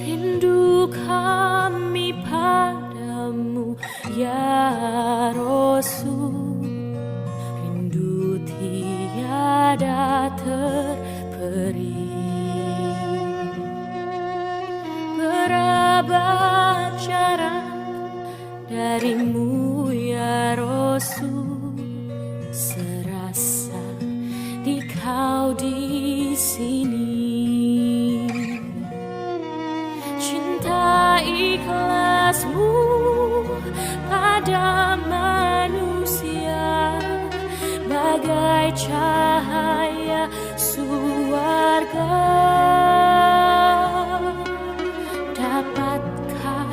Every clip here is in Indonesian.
Rindu kami padamu ya Rasul, rindu tiada terperi. Berabad jarak darimu ya Rasul, serasa di kau di sini. Cinta ikhlasmu pada manusia bagai cahaya surga. Dapatkah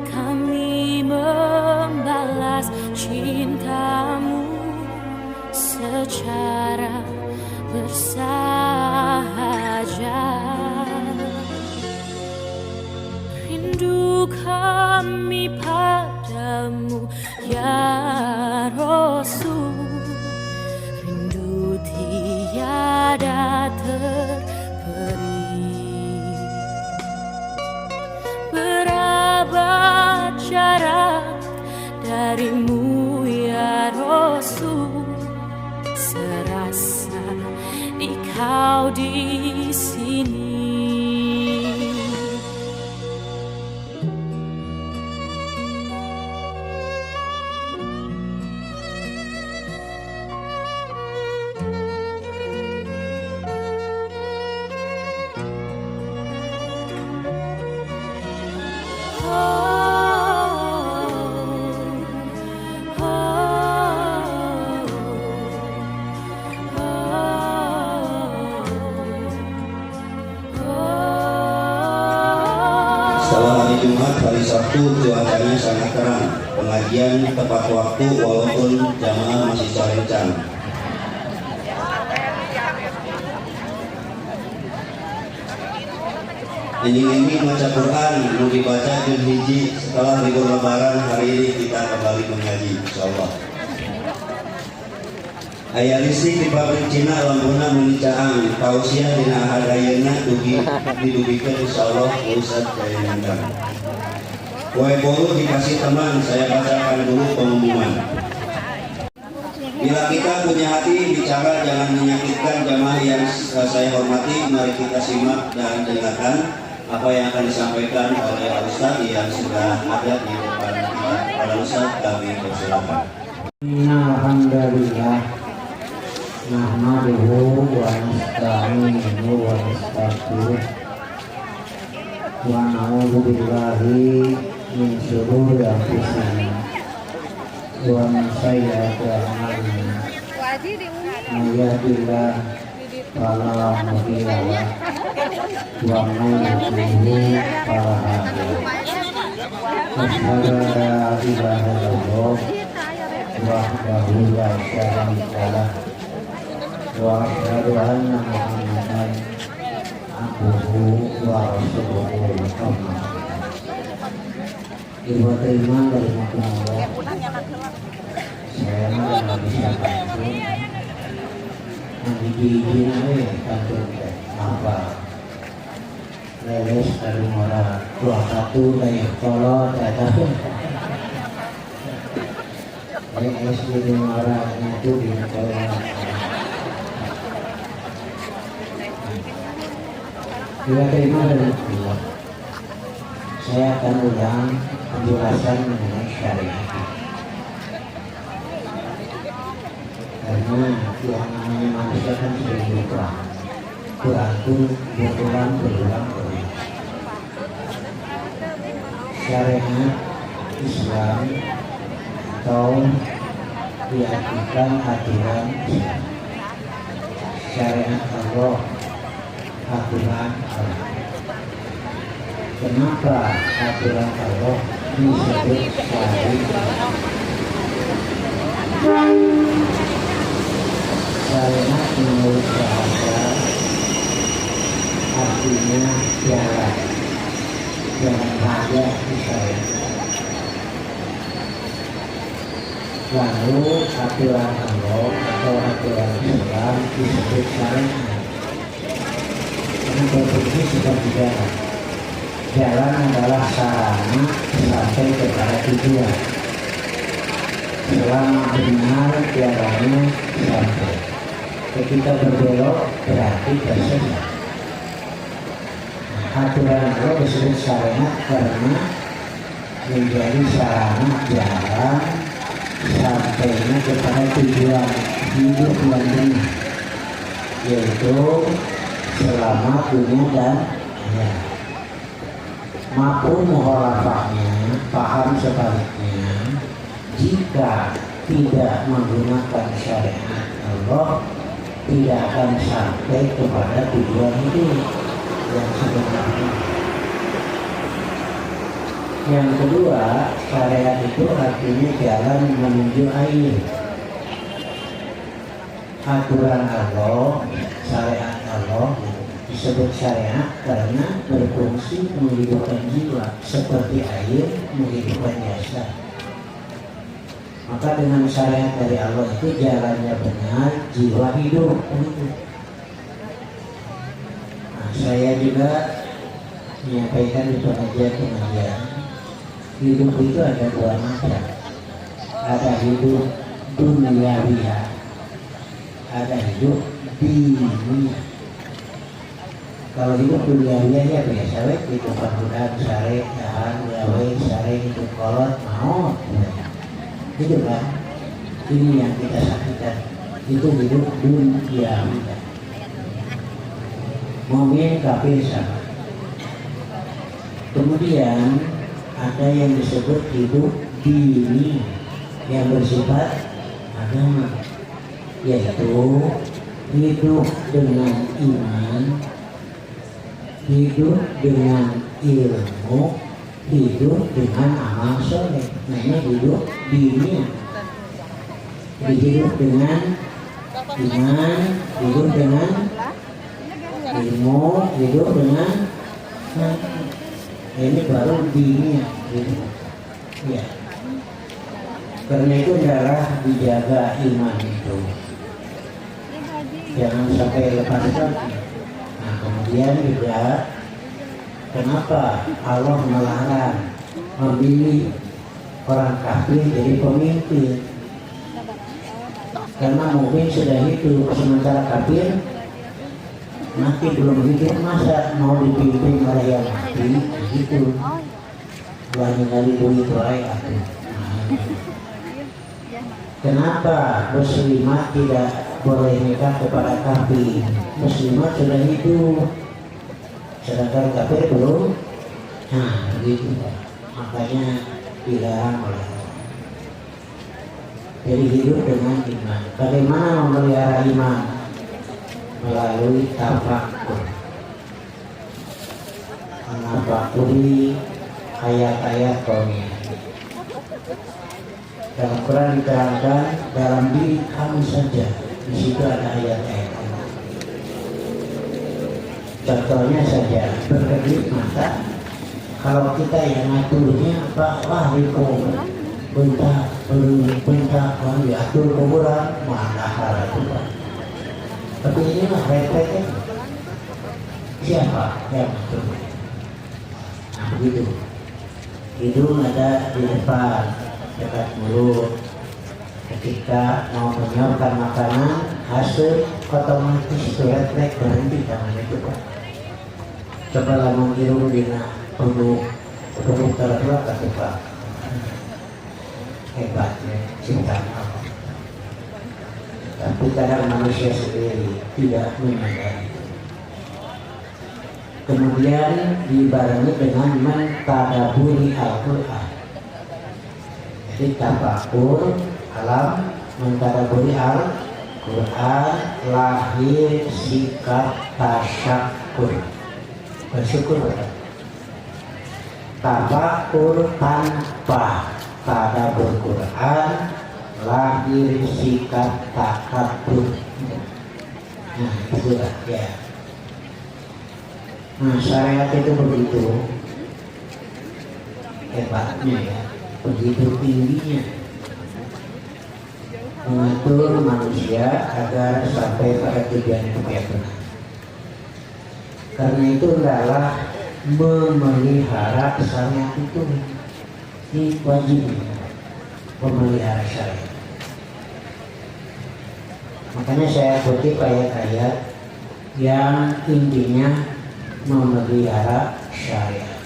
kami membalas cintamu secara bersahaja? Rindu kami padamu ya Rasul, rindu tiada terperi. Berabad jarak darimu ya Rasul, serasa di kau di sini. Setelah hari Jumat, hari Sabtu cuacanya sangat terang. Pengajian tepat waktu walaupun jamaah masih sore-rencang. Ini baca Quran, mau dibaca Dzulhijjah setelah libur Lebaran. Hari ini kita kembali mengaji, insyaallah. Aya listrik di pabrik Cina lampuna mencaang tausiah dina ahadayana dugi didugikeun insyaallah Ustaz Jaya Nandang. Wae bolu dikasih teman, saya bacakan dulu pengumuman. Bila kita punya hati bicara jangan menyakitkan jamaah yang saya hormati, mari kita simak dan dengarkan apa yang akan disampaikan oleh Ustaz yang sudah ada di depan kita. Para Ustaz, kami persilakan. Alhamdulillah, nahmaduhu wa nasta'inuhu wa nastaghfiruh wa na'udzu billahi min shururi anfusina wa min sayyiati a'malina. May yahdihillahu fala mudilla lahu wa may yudlil fala hadiya lahu. Asyhadu an la ilaha illallah wahdahu la syarika lahu wa asyhadu anna Muhammadan abduhu wa rasuluhu. Ibu iman dari Allah, saya nggak bisa bantu. Nanti diizin bantu apa? Leles dari orang 21 dari kolot ada. Es di orang itu di kolot. Bila terima dari Allah, saya akan ulang penjelasan mengenai syariat. Karena yang namanya manusia kan sering lupa, Quran itu berulang. Syariat Islam atau diartikan aturan Islam. Syariat Allah, aturan Allah. Kenapa aturan Allah disebut syariat? Syariat menurut bahasa artinya jalan raya Israel. Lalu aturan Allah atau aturan Islam disebut syariat. Karena berfungsi sebagai jalan. jalan adalah sarana sampai kepada tujuan. Selama benar jalannya sampai. Ketika berbelok berarti tersesat. Aturan Allah disebut syariat karena menjadi sarana jalan sampainya kepada tujuan hidup yang benar, yaitu selamat dunia dan akhirat. Maupun mukhalafahnya, paham sebaliknya, jika tidak menggunakan syariat Allah, tidak akan sampai kepada tujuan hidup yang sebenarnya. Yang kedua, syariat itu artinya jalan menuju air. Aturan Allah, syariat Allah disebut syariat karena berfungsi menghidupkan jiwa seperti air menghidupkan jasad. Maka dengan syariat dari Allah itu jalannya benar, jiwa hidup. Nah, saya juga menyampaikan di pengajian hidup itu ada dua macam. Ada hidup duniawiyah, ada hidup diniyah. Kalau hidup duniawiyah ya biasa we itu panggunan sare dahan gawe sare itu kolot maut. Itu kan ini yang kita saksikan, itu hidup duniawiyah. Mukmin kafir sama. Kemudian ada yang disebut hidup dini yang bersifat agama, yaitu hidup dengan iman, hidup dengan ilmu, hidup dengan amal soleh. Namanya hidup dini. Hidup dengan iman, hidup dengan ilmu, hidup dengan ini baru dini ya. Karena itu adalah dijaga iman itu, jangan sampai lepas lagi. Nah, kemudian juga kenapa Allah melarang memilih orang kafir jadi pemimpin? Karena mungkin sudah hidup, sementara kafir mati belum hidup, masa mau dipimpin oleh yang mati begitu. Banyak kali begitu ayat. Kenapa muslimat tidak boleh nikah kepada kafir? Muslimat sudah hidup, sedangkan kafir belum. Nah begitu, makanya dilarang oleh Allah. Jadi hidup dengan iman. Bagaimana memelihara iman? Melalui tafakkur, menafakuri ayat-ayat kauniyah. Dalam Quran diterangkan dalam diri kamu saja, di situ ada ayat-ayat. Contohnya saja berkedip mata, kalau kita yang ngaturnya Pak Wahriku bentak diatur kuburan mana hal itu Pak. Tapi ini mah repotnya siapa yang ngatur? Nah begitu. Hidung ada di depan dekat mulut. Ketika mau menyiapkan makanan, hasil otomatis refleks berhenti tangan itu Pak. Coba lamun hidung dina penuh terbuka kata Pak. Hebatnya cinta Allah. Tapi kadang manusia sendiri tidak menyadari. Kemudian dibarengi dengan mentadaburi Al-Quran. Jadi tafakkur alam, mentadaburi Al-Quran, lahir sikap tasyakur, bersyukur. Tafakkur tanpa tadabbur Quran, lahir sikap takabur. Nah itulah ya. Nah syariat itu begitu hebatnya ya, begitu tingginya mengatur manusia agar sampai pada tujuan yang benar. Karena itu adalah memelihara syariat itu wajib memelihara syariat. Makanya saya kutip ayat-ayat yang intinya memelihara syariat.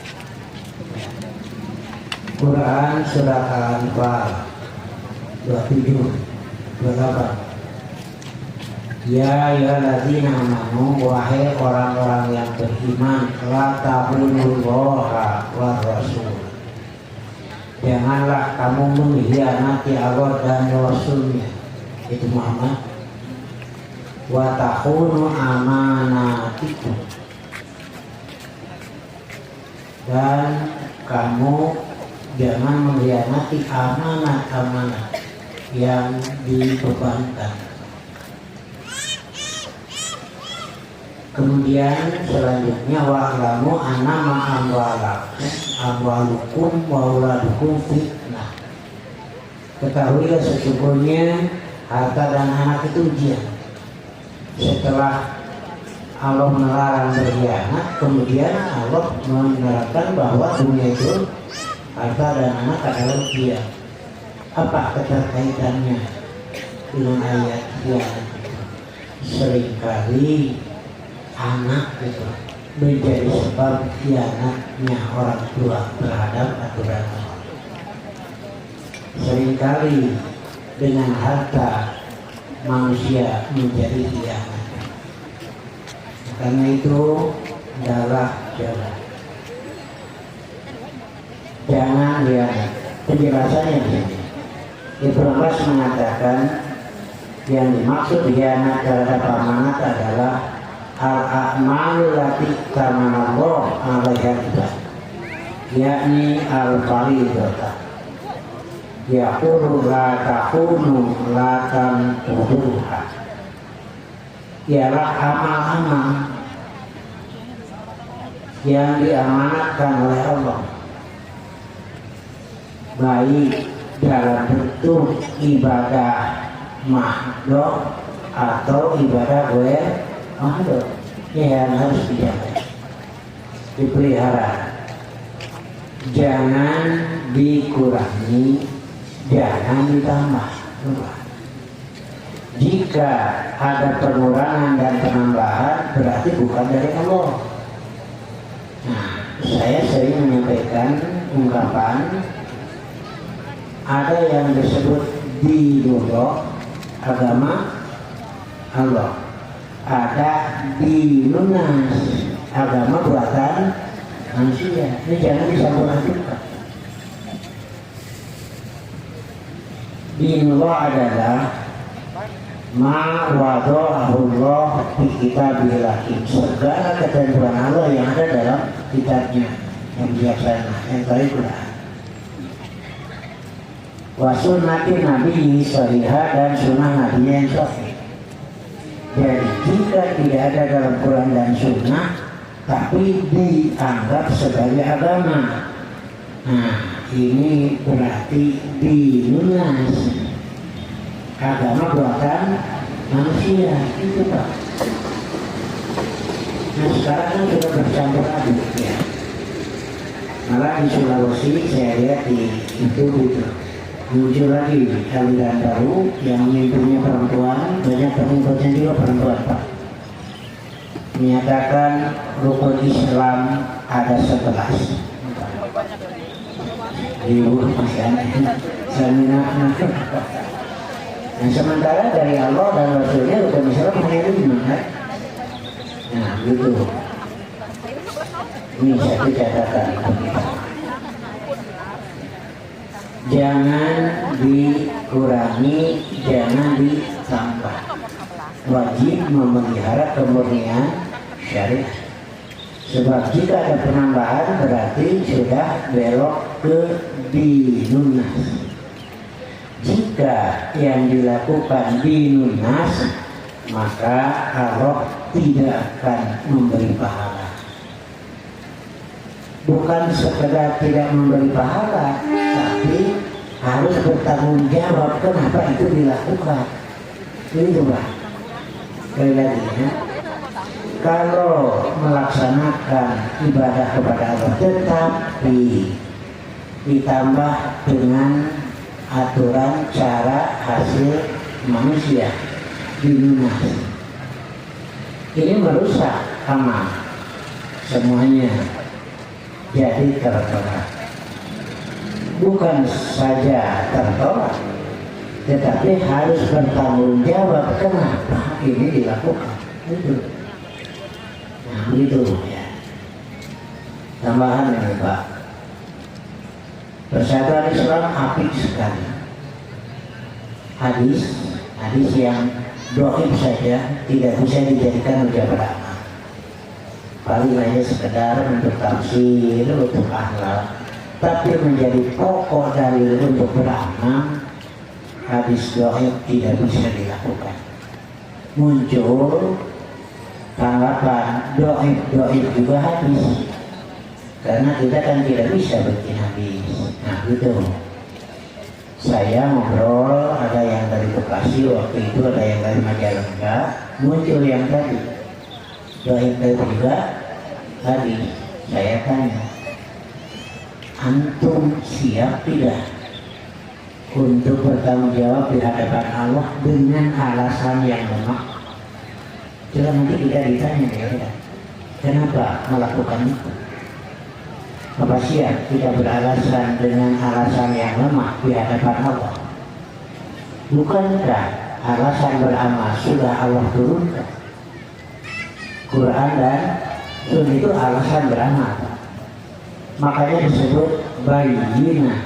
Quran surat Al-Anfal 27, 28. Ya ayyuhalladzina amanu, wahai orang-orang yang beriman, la takhulullaha war rasul. Janganlah kamu mengkhianati Allah dan Rasulnya, itu Muhammad. Wa takhunu amanatikum, dan kamu jangan mengkhianati amanat-amanat yang dibebankan. Kemudian selanjutnya wa'lamu annama amwalukum wa auladukum fitnah. Ketahuilah sesungguhnya harta dan anak itu ujian. Setelah Allah melarang berkhianat, kemudian Allah menerangkan bahwa dunia itu harta dan anak adalah ujian. Apa keterkaitannya dengan ayat khianat? Seringkali anak itu menjadi sebab khianatnya orang tua terhadap aturan Allah. Seringkali dengan harta manusia menjadi khianat. Karena itu adalah jangan khianat. Penjelasannya di sini. Ibnu Abbas mengatakan yang dimaksud khianat terhadap amanat adalah al-a'malu lati kamanallah alaiha, yakni al-fariidata. Yaqulu la takunu la tanquduha, ialah amal-amal yang diamanatkan oleh Allah, baik dalam bentuk ibadah mahdhah atau ibadah ghair mahdhah, yang harus dijaga, dipelihara, jangan dikurangi, jangan ditambah. Jika ada pengurangan dan penambahan berarti bukan dari Allah. Nah, saya sering menyampaikan ungkapan ada yang disebut dinullah, agama Allah, ada dinunas, agama buatan manusia. Ini jangan disampaikan. Dinullah adalah ma wada'ahullah fi kitabil hakim, segala ketentuan Allah yang ada dalam kitabnya yang bijaksana, yang baik Quran. Wa sunnati nabi sahihah, dan sunnah nabi yang sahih. Jadi jika tidak ada dalam Quran dan sunnah tapi dianggap sebagai agama, nah ini berarti dinunas, agama buatan manusia, itu Pak. Nah sekarang kan sudah bercampur aduk ya. Malah di Sulawesi saya lihat di itu muncul lagi aliran baru yang memimpinnya perempuan, banyak pengikutnya juga perempuan Pak. Menyatakan rukun Islam ada 11. Ibu masih Nah sementara dari Allah dan Rasulnya rukun Islam hanya 5 kan? Nah gitu. Ini satu catatan. Jangan dikurangi, jangan ditambah. Wajib memelihara kemurnian syariat. Sebab jika ada penambahan berarti sudah belok ke dinunas. Jika yang dilakukan dinunas, maka Allah tidak akan memberi pahala. Bukan sekedar tidak memberi pahala, tapi harus bertanggung jawab kenapa itu dilakukan. Itu Pak. Sekali lagi ya. kalau melaksanakan ibadah kepada Allah tetapi ditambah dengan aturan cara hasil manusia dilunas, ini merusak amal semuanya jadi tertolak. Bukan saja tertolak, tetapi harus bertanggung jawab kenapa ini dilakukan. Itu. Nah, begitu ya. Tambahan ini Pak. Persatuan Islam apik sekali. Hadis yang dhaif saja tidak bisa dijadikan hujah beramal. Paling hanya sekedar untuk tafsir, untuk akhlak. Tapi menjadi pokok dalil untuk beramal, hadis dhaif tidak bisa dilakukan. Muncul tanggapan dhaif juga hadis, karena kita kan tidak bisa bikin hadis. Nah gitu. Saya ngobrol, ada yang dari Bekasi waktu itu, ada yang dari Majalengka, muncul yang tadi dhaif juga hadis. Saya tanya, antum siap tidak untuk bertanggung jawab di hadapan Allah dengan alasan yang lemah? Coba nanti kita ditanya ya, kenapa melakukan itu? Apa siap kita beralasan dengan alasan yang lemah di hadapan Allah? Bukankah alasan beramal sudah Allah turunkan? Quran dan Sunnah itu alasan beramal. Makanya disebut bayyinah,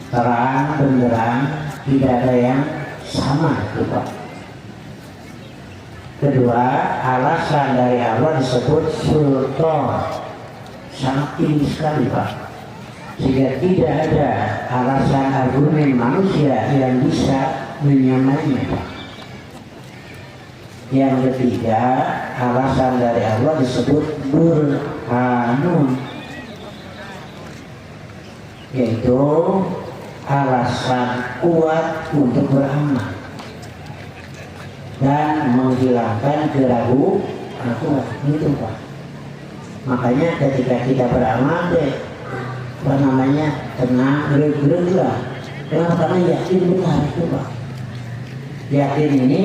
terang benderang, tidak ada yang sama itu Pak. Kedua, alasan dari Allah disebut sultan, sangat tinggi sekali Pak, sehingga tidak ada alasan argumen manusia yang bisa menyamainya Pak. Yang ketiga, alasan dari Allah disebut burhanun, yaitu alasan kuat untuk beramal dan menghilangkan keraguan itu Pak. Makanya ketika kita beramal tenang, lega. Kenapa? Karena yakin benar itu Pak. Yakin ini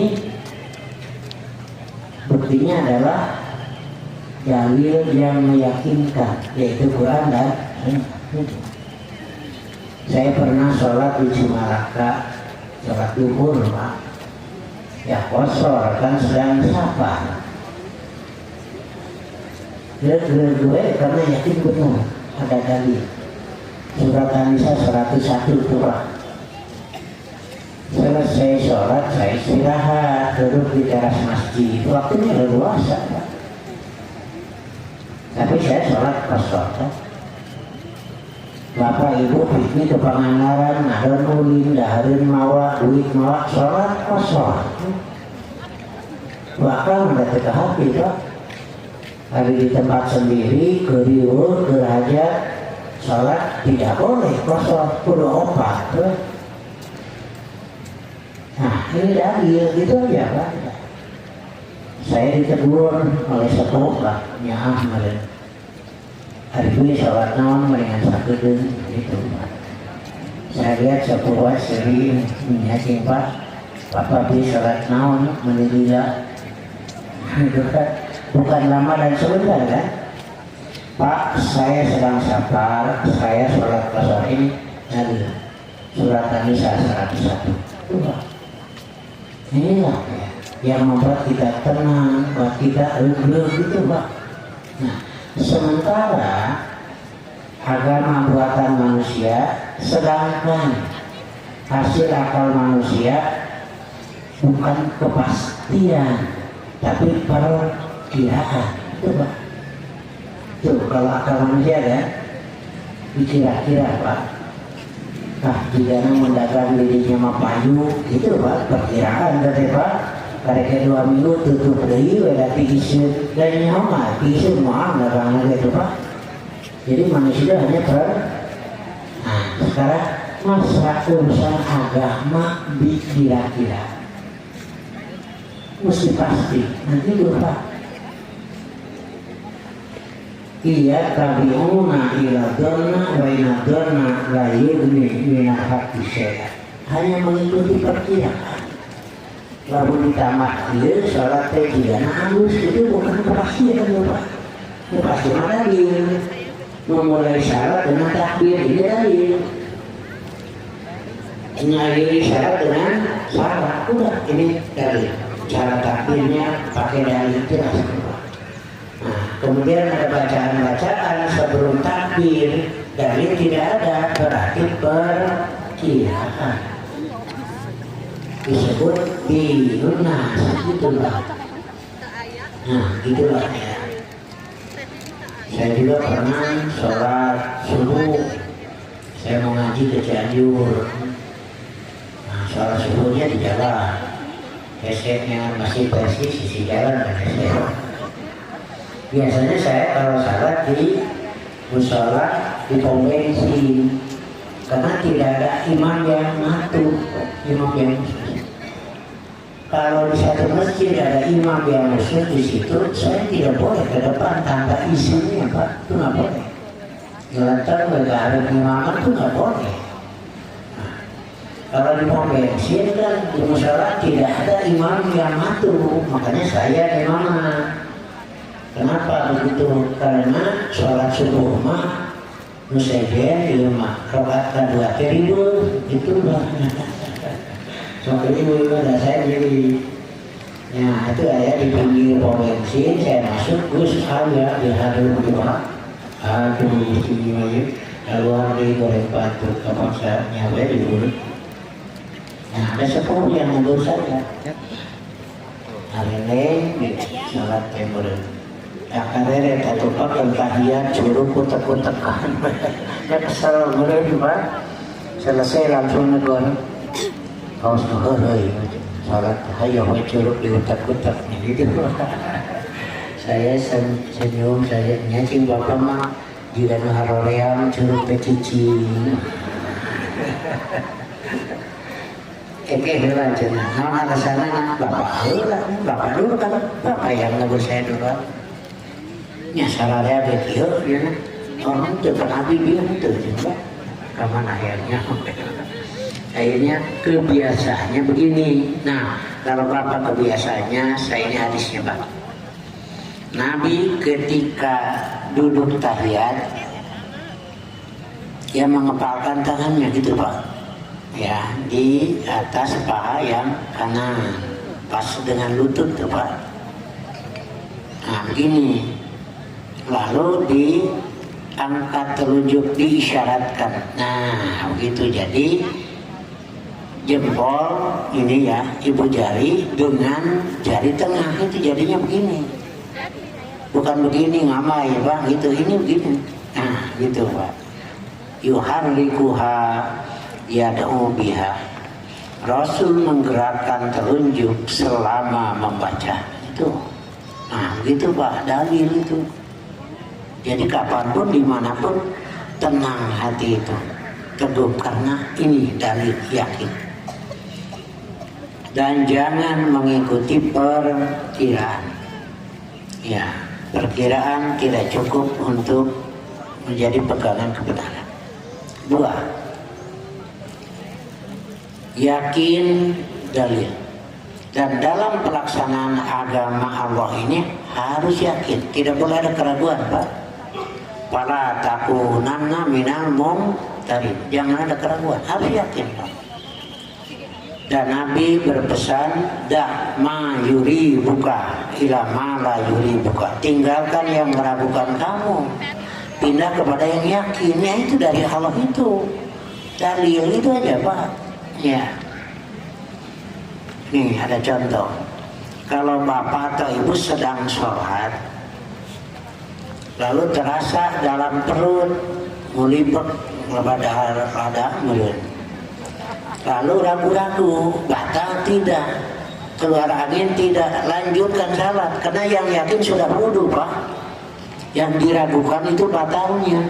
buktinya adalah dalil yang meyakinkan, yaitu Quran dan Sunnah. Saya pernah sholat di Cimalaka, sholat duhur Pak. Ya kosor kan sedang safar. Gue karena yakin benar ada dalil. Surat An-Nisa 101 itu Pak. Selesai sholat saya istirahat, duduk di teras masjid. Waktunya leluasa Pak. Tapi saya sholat kosor Pak. Bapak ibu piknik ke Pangandaran, ada ulin, dahareun mawa, duit mawa, sholat kosor. Bahkan ada teka hati Pak. Hari di tempat sendiri, keriur, kerajat, sholat tidak boleh kosor, kudu opat. Nah ini dalil gitu aja Pak. Saya ditegur oleh sepuh Pak, nyaah meren. Hari ini sholat naon mendingan sakedeun gitu Pak. Saya lihat sepuh sering menyaking Pak, Bapak di sholat naon menilai gitu kan. Bukan lama dan sebentar kan Pak, saya sedang safar, saya sholat kosor ini dari surat An-Nisa 101 itu Pak. Inilah ya, yang membuat kita tenang, buat kita lega gitu Pak. Nah, sementara agama buatan manusia, sedangkan hasil akal manusia bukan kepastian, tapi perkiraan itu Pak. Tuh kalau akal manusia kan dikira-kira Pak. Jika mendagang dirinya mah payu itu Pak, perkiraan dari Pak. Karena 2 minggu tutup deui berarti isu dan nyawa isu mah dagang gitu Pak. Jadi manusia hanya nah sekarang masa urusan agama dikira-kira. mesti pasti nanti lupa. Iya tabi'una ila dhanna wa ila dhanna la yughni min al-haqqi syai'an. Hanya mengikuti perkiraan. Lalu ditambah dia sholat tejana halus itu bukan kepastian lupa. Kepastian dalil. Memulai syarat dengan takbir ini dalil. Mengakhiri syarat dengan syarat udah ini dalil. Cara takbirnya pakai dalil jelas. Nah, kemudian ada bacaan-bacaan sebelum takbir, dalil tidak ada, berarti perkiraan. Disebut bilunas, itulah. Nah, itulah ya. Saya juga pernah sholat subuh, saya mau ngaji ke Cianjur. Nah, sholat subuhnya di jalan, headsetnya masih persis sisi jalan dan headset. Biasanya saya kalau sholat di musola di pom bensin, karena tidak ada imam yang ngatur, imam yang khusus. Kalau di satu masjid ada imam yang khusus di situ, saya tidak boleh ke depan tanpa izinnya, Pak. Itu nggak boleh. Ngelantar nggak ada imaman itu nggak boleh. Nah, kalau di pom bensin kan di musola tidak ada imam yang ngatur, makanya saya imaman. Kenapa begitu? Karena sholat subuh mah nusajen ieu mah rakaat kedua teh ribut gitu lah. Soalnya ibu ada saya jadi. Nah itu saya di pinggir pom bensin, saya masuk Gus saya di harum dua. Aduh sini lagi keluar di goreng batu kapan saya nyawa di dulu. Nah ada sepuh yang ngurus saya. Hari ini sholat temurun. Akhirnya satu pakai tahiyat suruh kutek-kutekan. Ya kesel mulai Pak. Selesai langsung negor. Kaos nuheuy salat hayo we curug diutak-utak gitu. Saya senyum saya nyacing bapak mah jika nu haroream curug teh cicing. Eke heula cenah. Naon alasanna bapak heula, bapak dulu kan bapak yang negur saya dulu. Nya sararea ge kieu ya. Orang teu pernah dia teu cenah. Ka mana akhirnya. Akhirnya kebiasaannya begini. Nah, kalau bapak kebiasaannya, saya ini hadisnya Pak. Nabi ketika duduk tahiyat, dia mengepalkan tangannya gitu Pak. Ya, di atas paha yang kanan, pas dengan lutut tuh Pak. Nah, begini. Lalu diangkat telunjuk, diisyaratkan. Nah, begitu jadi. Jempol ini ya, ibu jari dengan jari tengah itu jadinya begini. Bukan begini ngamai Pak, gitu. Ini begini. Nah, gitu Pak. Yuharrikuha yad'u biha. Rasul menggerakkan telunjuk selama membaca. Itu. Nah, begitu Pak, dalil itu. Jadi kapanpun, dimanapun, tenang hati itu. Teguh karena ini dalil yakin. Dan jangan mengikuti perkiraan. Ya, perkiraan tidak cukup untuk menjadi pegangan kebenaran. 2. Yakin dalil. Dan dalam pelaksanaan agama Allah ini harus yakin, tidak boleh ada keraguan, Pak. Fala takunanna minal mumtarin. Jangan ada keraguan, harus yakin, Pak. Dan Nabi berpesan, dah ma yuri buka ila ma la yuri buka. Tinggalkan yang meragukan kamu, pindah kepada yang yakin. Ya itu dari Allah itu. Dalil itu aja Pak. Ya. Nih ada contoh. Kalau bapak atau ibu sedang sholat, lalu terasa dalam perut mulibek, rada mulut. Lalu ragu-ragu, batal tidak, keluar angin tidak, lanjutkan salat. Karena yang yakin sudah wudu Pak. Yang diragukan itu batalnya.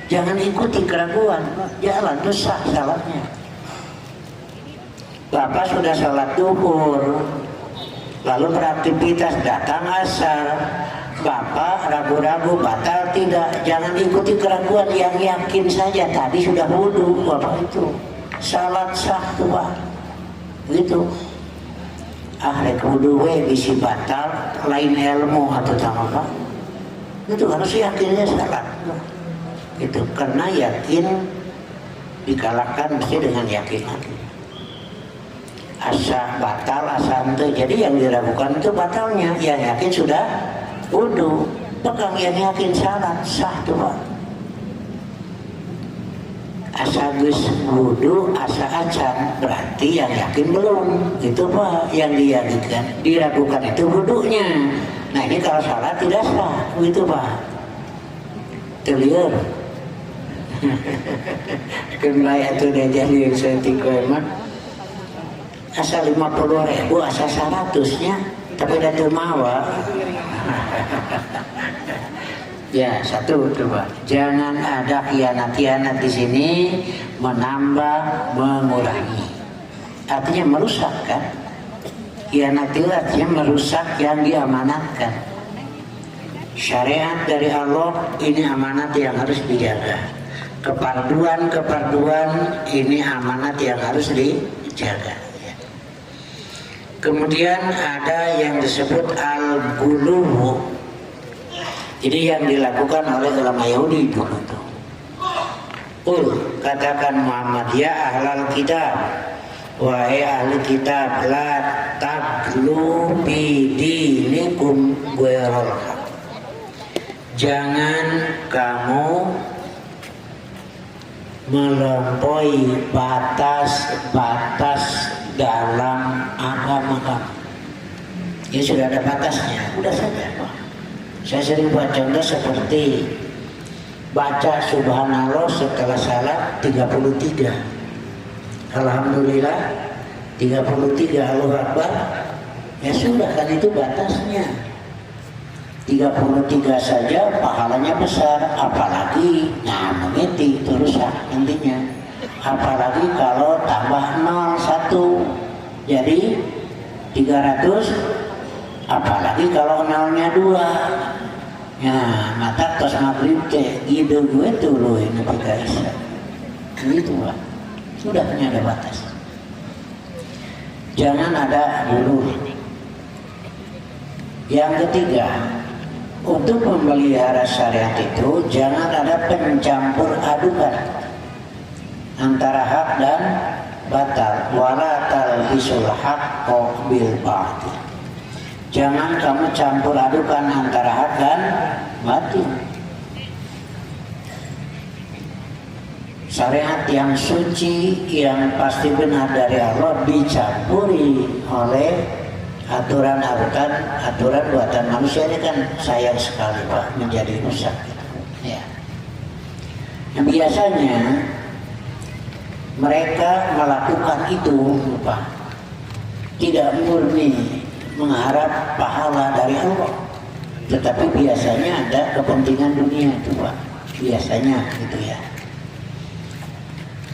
Jangan ikuti keraguan, jalan terus sah salatnya. Bapak sudah salat duhur, lalu beraktivitas, datang asar, Bapak ragu-ragu batal tidak, jangan ikuti keraguan, yang yakin saja. Tadi sudah wudu, Bapak itu salat sah tuh Pak, gitu. Rek wudu we bisi batal, lain ilmu atau sama Pak, itu harus yakinnya salat, itu karena yakin dikalahkan mesti dengan yakin lagi. Asa batal, asa itu, jadi yang diragukan itu batalnya, yang yakin sudah wudu, pegang yang yakin salat sah tuh Pak. Asa geus wudu, asa acan, berarti yang yakin belum, itu Pak yang diragukan itu wudunya. Nah ini kalau salat tidak sah, gitu Pak. Terlihat kembali itu dia jadi yang saya tikoi mah asa 50.000, asa 100-nya, tapi datu mawa. Ya, satu coba. Jangan ada khianat-khianat di sini, menambah, mengurangi. Artinya merusak kan? Khianat itu artinya merusak yang diamanatkan. Syariat dari Allah ini amanat yang harus dijaga. Keparduan ini amanat yang harus dijaga. Kemudian ada yang disebut al-guluwu. Jadi yang dilakukan oleh ulama Yahudi dulu itu. Katakan Muhammad, ya ahlal kitab, wahai ahli kitab, la taglu bi dinikum ghairul haq. Jangan kamu melampaui batas-batas dalam agama kamu. Ya sudah ada batasnya, udah saja Pak. Saya sering buat contoh seperti baca subhanallah setelah salat 33. Alhamdulillah 33, Allahu Akbar. Ya sudah kan itu batasnya. 33 saja pahalanya besar, apalagi meniti terus nantinya. Apalagi kalau tambah 0 1 jadi 300, apalagi kalau 0-nya 2. Ya, mata tos maghrib teh gitu gue tuh loh ini kita isya. Gitu Pak. Sudah punya ada batas. Jangan ada gulu. Yang ketiga, untuk memelihara syariat itu jangan ada pencampur adukan antara hak dan batal. Wala talbisul haqqo bil batil. Jangan kamu campur adukan antara hak dan batil. Syariat yang suci, yang pasti benar dari Allah dicampuri oleh aturan buatan manusia. Ini kan sayang sekali Pak, menjadi rusak. Ya. Nah, biasanya mereka melakukan itu Pak, tidak murni mengharap pahala dari Allah, tetapi biasanya ada kepentingan dunia itu Pak, biasanya gitu ya.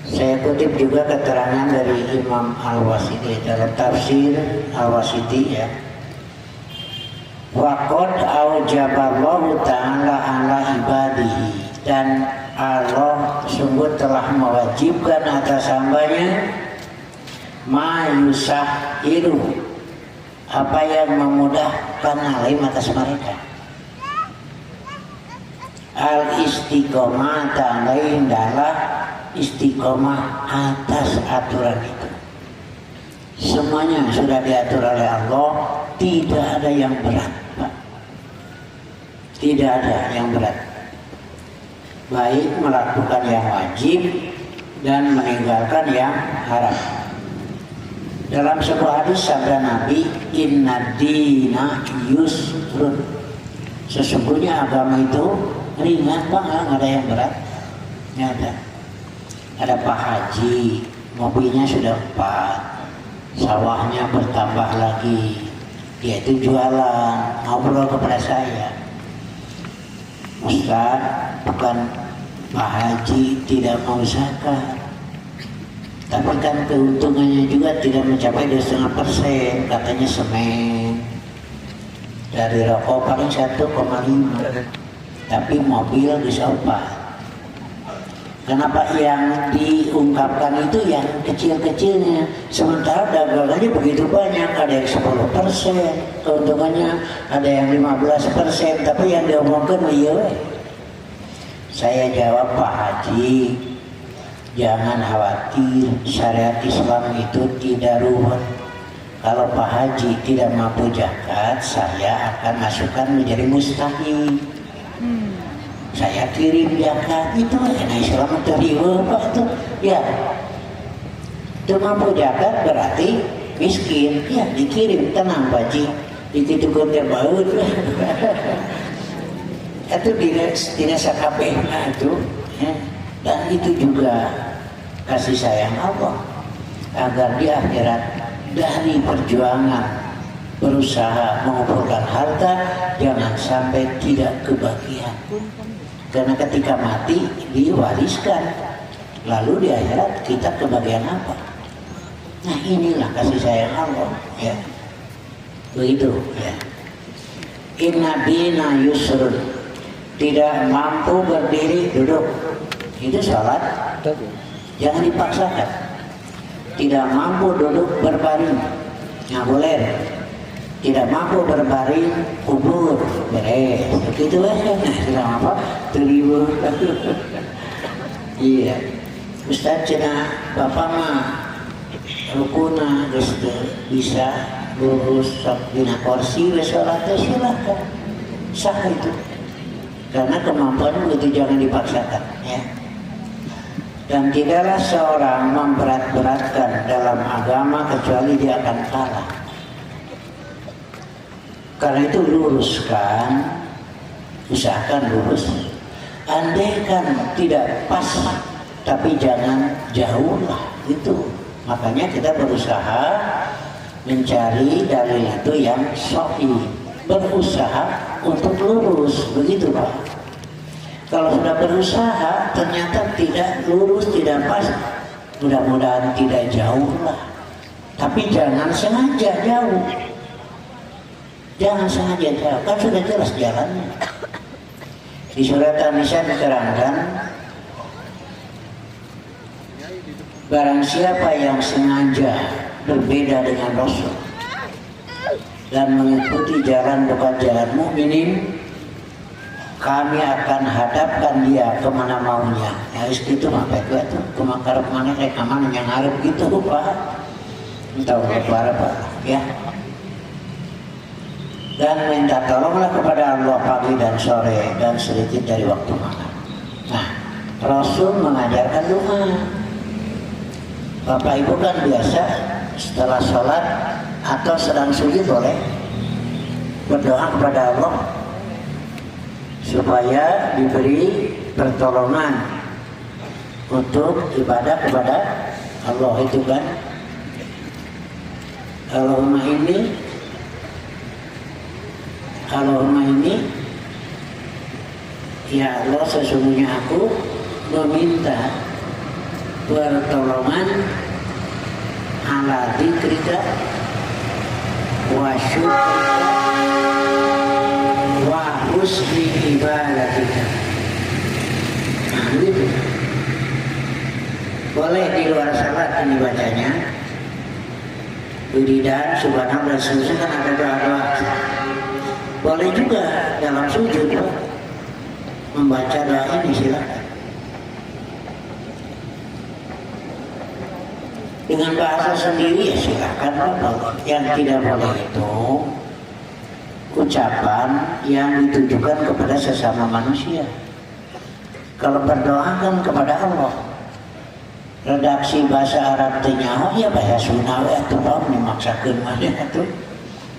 Saya kutip juga keterangan dari Imam Al-Wasiti dalam tafsir Al-Wasiti ya. Waqad aujaballahu ta'ala ala ibadihi, dan Allah sungguh telah mewajibkan atas hambanya ma yusahiru, apa yang memudahkan alaihim atas mereka, al istiqomah alaihim, adalah istiqomah atas aturan itu. Semuanya sudah diatur oleh Allah, tidak ada yang berat Pak. Tidak ada yang berat, baik melakukan yang wajib dan meninggalkan yang haram. Dalam sebuah hadis sabda Nabi, inna dina yusrun, sesungguhnya agama itu ringan banget, nggak ada yang berat, nggak ada. Ada Pak Haji, mobilnya sudah 4, sawahnya bertambah lagi, dia itu jualan, ngobrol kepada saya, Ustaz, bukan Pak Haji tidak mau zakat, Tapi kan keuntungannya juga tidak mencapai 2,5%, katanya semen. Dari rokok paling 1,5, tapi mobil bisa 4. Kenapa yang diungkapkan itu yang kecil-kecilnya, sementara dagangannya begitu banyak, ada yang 10% keuntungannya, ada yang 15%, tapi yang diomongkan iya. Saya jawab, Pak Haji, jangan khawatir, syariat Islam itu tidak ruwet. Kalau Pak Haji tidak mampu zakat, saya akan masukkan menjadi mustahil. Saya kirim zakat itu nah Islam terima Pak tuh ya. Itu mampu zakat berarti miskin ya, dikirim tenang Pak Haji, dititipkan terbaut. Itu tidak sakabeh itu ya. Dan itu juga kasih sayang Allah agar di akhirat dari perjuangan berusaha mengumpulkan harta jangan sampai tidak kebagian. Karena ketika mati diwariskan, lalu di akhirat kita kebagian apa? Nah inilah kasih sayang Allah ya. Begitu ya. Inna dina yusrun, tidak mampu berdiri duduk itu salat jangan dipaksakan. Tidak mampu duduk berbaring nggak boleh. Tidak mampu berbaring kubur beres begitu aja. Tidak apa terima. Iya Ustaz cina bapak mah rukuna bisa lurus dina kursi sholatnya silakan sah itu, karena kemampuan itu jangan dipaksakan ya. Dan tidaklah seorang memberat-beratkan dalam agama kecuali dia akan kalah. Karena itu luruskan, usahakan lurus. Andaikan tidak pas, tapi jangan jauh lah itu. Makanya kita berusaha mencari dalil itu yang sahih, berusaha untuk lurus, begitu Pak. Kalau sudah berusaha ternyata tidak lurus, tidak pas, mudah-mudahan tidak jauh lah. Tapi jangan sengaja jauh. Jangan sengaja jauh, kan sudah jelas jalannya. Di surat An-Nisa diterangkan, barang siapa yang sengaja berbeda dengan Rasul dan mengikuti jalan bukan jalan mukminin, kami akan hadapkan dia kemana maunya. Harus gitu mah Pak itu, kemakar mana mana yang harap gitu Pak. Entah berapa ya. Dan minta tolonglah kepada Allah pagi dan sore dan sedikit dari waktu malam. Nah, Rasul mengajarkan doa. Bapak Ibu kan biasa setelah sholat atau sedang sujud boleh berdoa kepada Allah supaya diberi pertolongan untuk ibadah kepada Allah itu kan. Allahumma ini ya Allah, sesungguhnya aku meminta pertolongan ala dzikrika wa syukrika wa husni ibadatika. Nah gitu. Boleh di luar salat ini bacanya wiridan, subhanallah dan seterusnya kan ada doa-doa. Boleh juga dalam sujud membaca doa ini silakan. Dengan bahasa sendiri ya silakan. Yang tidak boleh itu ucapan yang ditujukan kepada sesama manusia. Kalau berdoa kan kepada Allah. Redaksi bahasa Arab tanya ya bahasa Sunda itu dimaksakan mana itu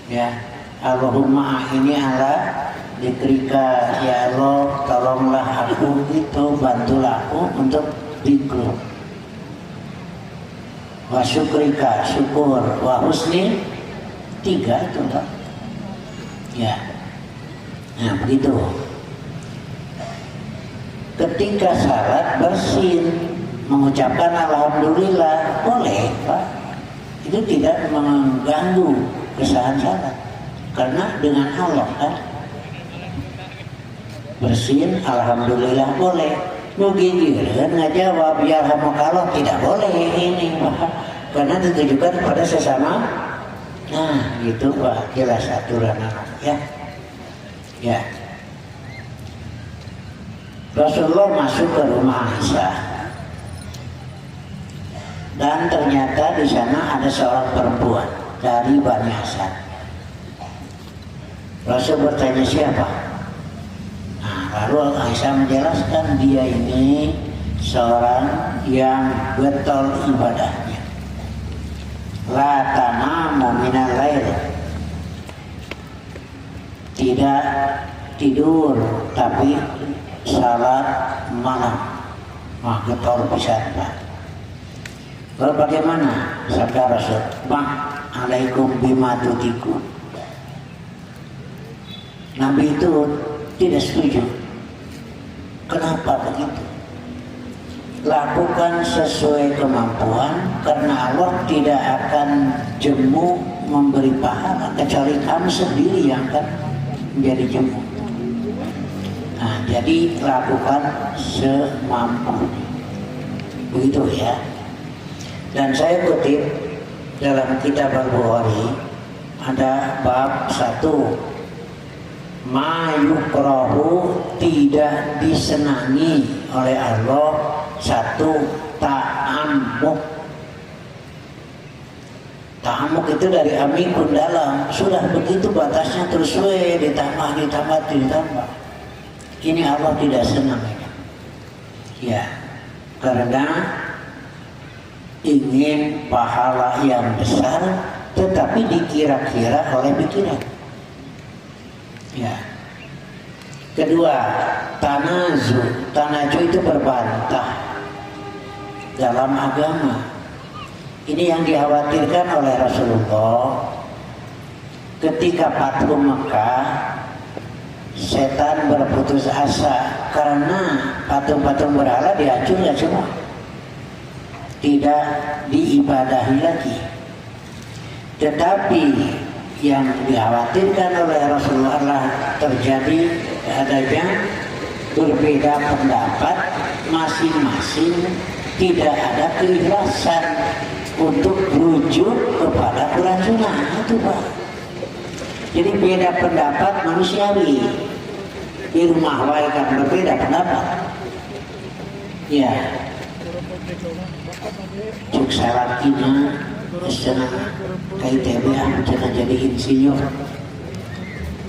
ya. Allahumma ini ala dzikrika, ya Allah tolonglah aku itu, bantulah aku untuk dzikir. Wa syukrika, syukur, wa husni, 3 itu Pak. Ya. Nah begitu. Ketika salat bersin, mengucapkan alhamdulillah boleh Pak, itu tidak mengganggu kesahan salat karena dengan Allah kan. Bersin alhamdulillah boleh, nugigireun ngajawab ya alhamdulillah tidak boleh ini Pak, karena ditujukan kepada sesama. Nah gitu Pak, jelas aturan ya. Ya. Rasulullah masuk ke rumah Aisyah dan ternyata di sana ada seorang perempuan dari Bani Asad. Rasul bertanya siapa? Nah, lalu Aisyah menjelaskan dia ini seorang yang betul ibadahnya. La tanamu minal lail, tidak tidur tapi salat malam. Wah, getol pisan Pak. Lalu bagaimana? Sabda Rasul, "Mah alaikum bima tutiku." Nabi itu tidak setuju. Kenapa begitu? Lakukan sesuai kemampuan, karena Allah tidak akan jemu memberi pahala kecuali kamu sendiri yang akan menjadi jemu. Nah, jadi lakukan semampu. Begitu ya. Dan saya kutip dalam kitab Al-Bukhari ada bab 1, ma yukrahu, tidak disenangi oleh Allah. 1, ta'ammuk. Ta'ammuk itu dari amikun dalam, sudah begitu batasnya terus ditambah. Ini Allah tidak senang ya, karena ingin pahala yang besar tetapi dikira-kira oleh pikiran ya. Kedua, tanazu itu berbantah dalam agama. Ini yang dikhawatirkan oleh Rasulullah ketika Fathu Mekah. Setan berputus asa karena patung-patung berhala dihancurkan semua, tidak diibadahi lagi. Tetapi yang dikhawatirkan oleh Rasulullah terjadi adanya berbeda pendapat, masing-masing tidak ada keikhlasan untuk rujuk kepada Quran Sunnah. Itu Pak. Jadi beda pendapat manusiawi. Di rumah wae kan berbeda pendapat. Ya. Cuk salakina cenah KITB cenah jadi insinyur.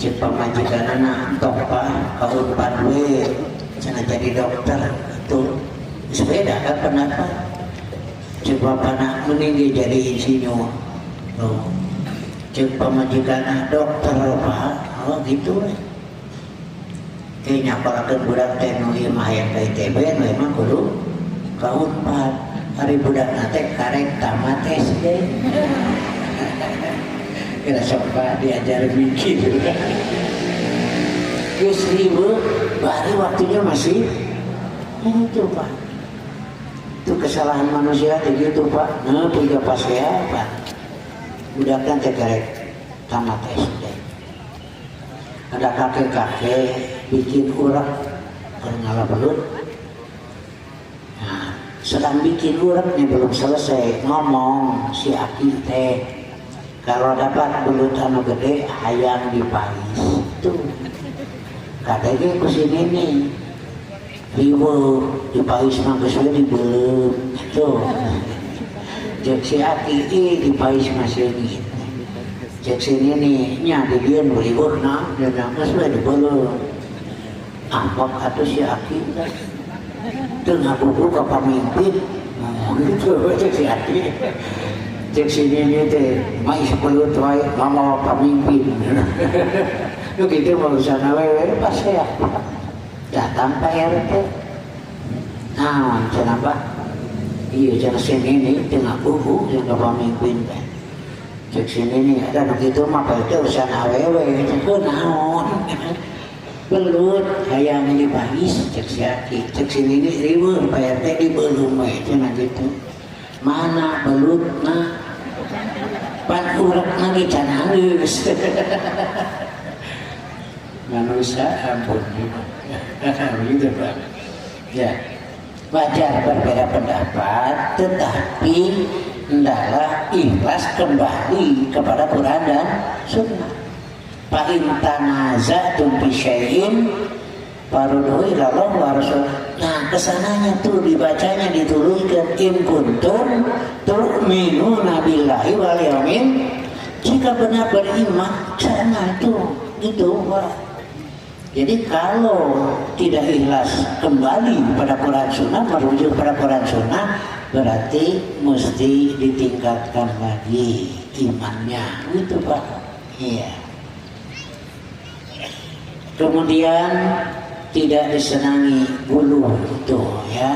Cuk pamajikanana topa Unpad we cenah jadi dokter. Itu beda kan pendapat. Cuk bapana mending jadi insinyur. Oh. Cek pemajikan dokter Pak, oh gitu lah. Kayaknya kalau budak teknologi mah yang KITB memang kudu kaun Pak. Hari budak nate karek tamat SD. Kira sok diajar mikir. Geus ribu, bari waktunya masih itu Pak. Itu kesalahan manusia gitu Pak. Nah, punya pas ya Pak. Udah kan tegarek tamat SD. Ada kakek-kakek bikin urak ngala belut. Nah, sedang bikin uraknya belum selesai, ngomong si Aki teh, kalau dapat belut anu gede hayang dipais. Tuh katanya kesini nih, ribu dipais mah geus we dibeuleum. Tuh cek si Aki dipais masih ini. Cek sini nih nya di dia beribuh nah dan geus we dibeuleum. Apok atuh si Aki teu ngabubuh ka pamimpin. Gitu cek si Aki. Cek sini nih teh mais belut wae mama pamimpin. Lu gitu mau usana we pas ya. Datang Pak RT. Nah, kenapa? Iya, jangan sini nih tengah buku yang pemimpin kan. Cek sini nih ada begitu mah Pak itu urusan awewe itu naon. belut hayang dibahis cek si Aki cek sini ini riweuh Pak RT di belum cenah gitu mana belut nah pan urek lagi can halus manusia ampun gitu Pak ya wajar berbeda pendapat tetapi hendaklah ikhlas kembali kepada Quran dan Sunnah. Fa in tanaza'tum fi syai'in farudhu ila Allah wa Rasul. Nah, kesananya tuh dibacanya dituliskan in kuntum tu'minuna billahi wal yaumil. Jika benar beriman, sana tuh gitu Pak. Jadi kalau tidak ikhlas kembali pada Quran Sunnah, merujuk pada Quran Sunnah, berarti mesti ditingkatkan lagi imannya, gitu Pak. Iya. Kemudian tidak disenangi gulu itu ya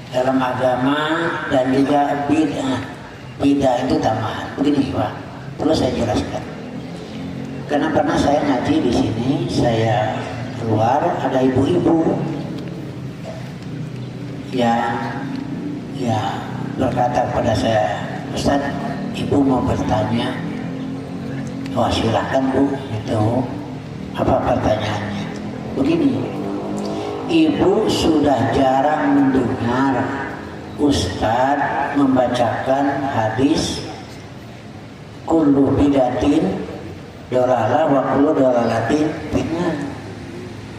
dalam agama dan juga bid'ah. Bid'ah itu tambahan. Begini Pak, terus saya jelaskan. Karena pernah saya ngaji di sini, saya keluar ada ibu-ibu yang berkata kepada saya, Ustaz, ibu mau bertanya. Oh silahkan Bu, itu apa pertanyaannya? Begini, ibu sudah jarang mendengar Ustaz membacakan hadis kullu bidatin dolala wa kullu dolalatin fitnah.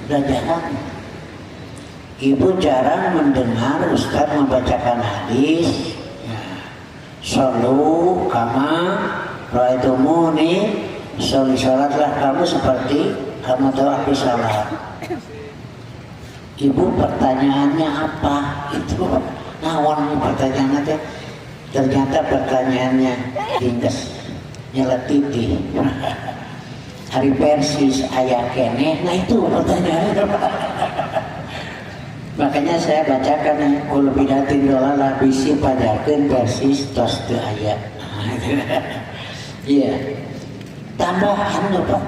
Sudah jarang. Ibu jarang mendengar Ustaz membacakan hadis Sallu kama ra'aitumuni, sholatlah kamu seperti kamu tahu aku salat. Ibu pertanyaannya apa? Itu nawan pertanyaannya. Ternyata pertanyaannya ringkas, nyeletiti. Hari persis ayah kene, nah itu pertanyaannya. Makanya saya bacakan kul bidatin dolala bisi padakeun persis tos teu aya. Iya. Tambahan lho Pak.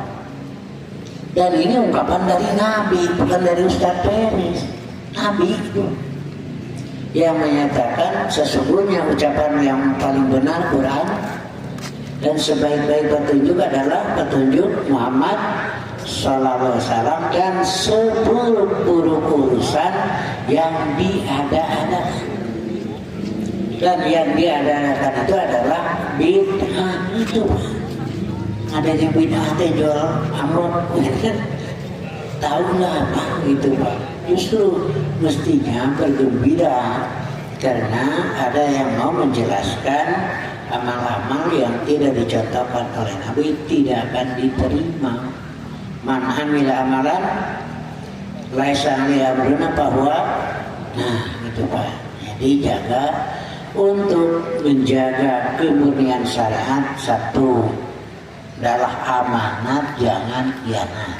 Dan ini ungkapan dari Nabi, bukan dari Ustaz Peris. Nabi itu yang menyatakan sesungguhnya ucapan yang paling benar Quran dan sebaik-baik petunjuk adalah petunjuk Muhammad Sallallahu Alaihi Wasallam dan seburuk-buruk urusan yang diada-adakan. Dan yang diada-adakan itu adalah bid'ah itu. Adanya bid'ah teh jual amrot, tahu nggak apa gitu Pak? Justru mestinya bergembira karena ada yang mau menjelaskan amal-amal yang tidak dicontohkan oleh Nabi tidak akan diterima. Man amila amalan laisa alaihi amruna bahwa nah gitu Pak. Jadi jaga untuk menjaga kemurnian syariat satu adalah amanat, jangan khianat.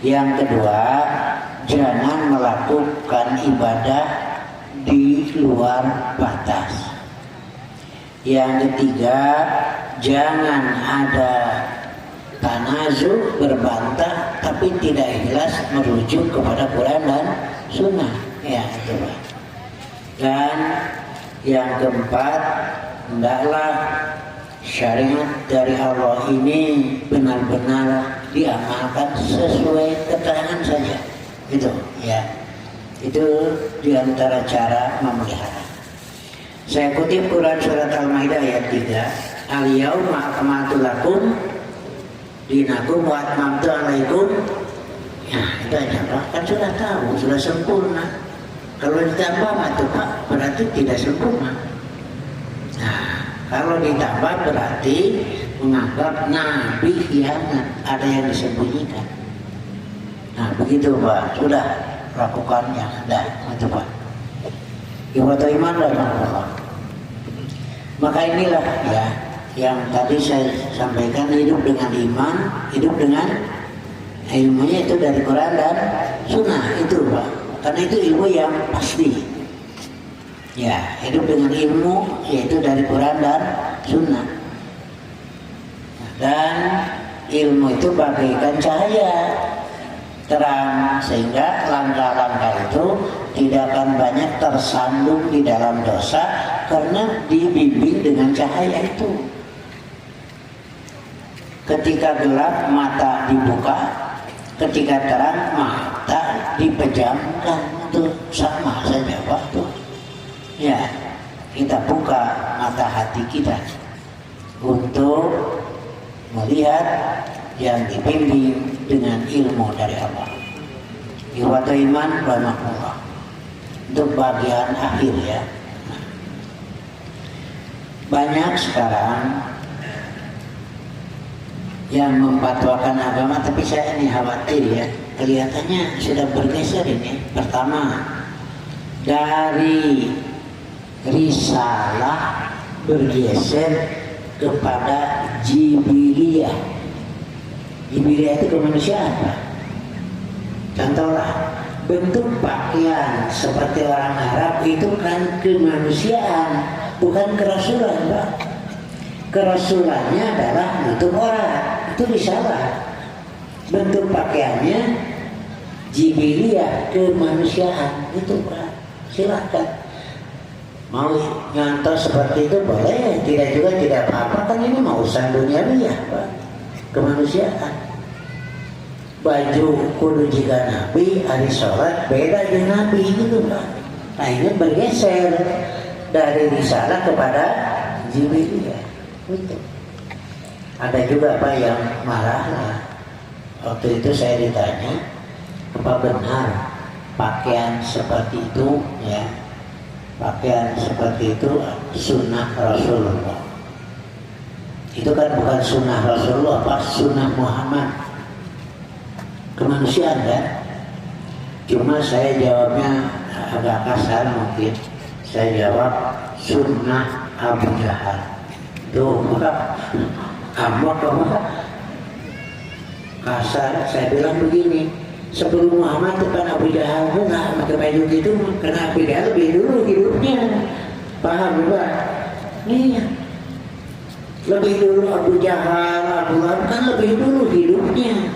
Yang kedua, jangan melakukan ibadah di luar batas. Yang ketiga, jangan ada tanazu, berbantah tapi tidak ikhlas merujuk kepada Quran dan Sunnah. Ya, itu Pak. Dan yang keempat, hendaklah syariat dari Allah ini benar-benar diamalkan sesuai keterangan saja. Itu ya. Itu diantara cara memelihara. Saya kutip Quran surat Al-Maidah ayat 3. Al-yauma akmaltu lakum dinakum wa atmamtu alaikum. Ya, itu aja Pak. Kan sudah tahu, sudah sempurna. Kalau ditambah itu Pak, berarti tidak sempurna. Nah, kalau ditambah berarti menganggap Nabi khianat, ada yang disembunyikan. Nah, begitu Pak. Sudah lakukan yang ada, itu Pak. Ibadah iman dan Allah. Maka inilah ya yang tadi saya sampaikan, hidup dengan iman, hidup dengan ilmunya itu dari Quran dan Sunnah itu Pak. Karena itu ilmu yang pasti. Ya, hidup dengan ilmu yaitu dari Quran dan Sunnah. Dan ilmu itu bagaikan cahaya. terang, sehingga langkah-langkah itu tidak akan banyak tersandung di dalam dosa karena dibimbing dengan cahaya itu. Ketika gelap mata dibuka, ketika terang mata dipejamkan, itu sama saja waktu. Ya, kita buka mata hati kita untuk melihat yang dibimbing dengan ilmu dari Allah. Ikhwatu iman rahimakumullah. Untuk bagian akhir ya. Banyak sekarang yang memfatwakan agama, tapi saya ini khawatir ya, kelihatannya sudah bergeser ini. Pertama, dari risalah bergeser kepada jibiliyah. Jibiliyah itu kemanusiaan, Pak. Contohlah, bentuk pakaian seperti orang Arab itu kan kemanusiaan, bukan kerasulan, Pak. Kerasulannya adalah untuk orang, itu risalah. Bentuk pakaiannya jibiliyah, kemanusiaan, itu Pak. Silakan. Mau nyontoh seperti itu boleh, tidak juga tidak apa-apa, kan ini mau urusan duniawi ya, Pak. Kemanusiaan. Baju kudu jika Nabi, hari sholat beda dengan Nabi gitu Pak. Nah ini bergeser dari risalah kepada jibiliyah. Itu. Ada juga Pak yang marah lah. Waktu itu saya ditanya, apa benar pakaian seperti itu ya? Pakaian seperti itu sunnah Rasulullah. Itu kan bukan sunnah Rasulullah, Pak, sunnah Muhammad. Kemanusiaan kan? Cuma saya jawabnya agak kasar mungkin. Saya jawab sunnah Abu Jahal. Tuh, maka amok kasar. Saya bilang begini, sebelum Muhammad depan Abu Jahal nggak pakai baju gitu, karena Abu Jahal lebih dulu hidupnya. Paham Pak? Nih, lebih dulu Abu Jahal, Abu Lahab kan lebih dulu hidupnya.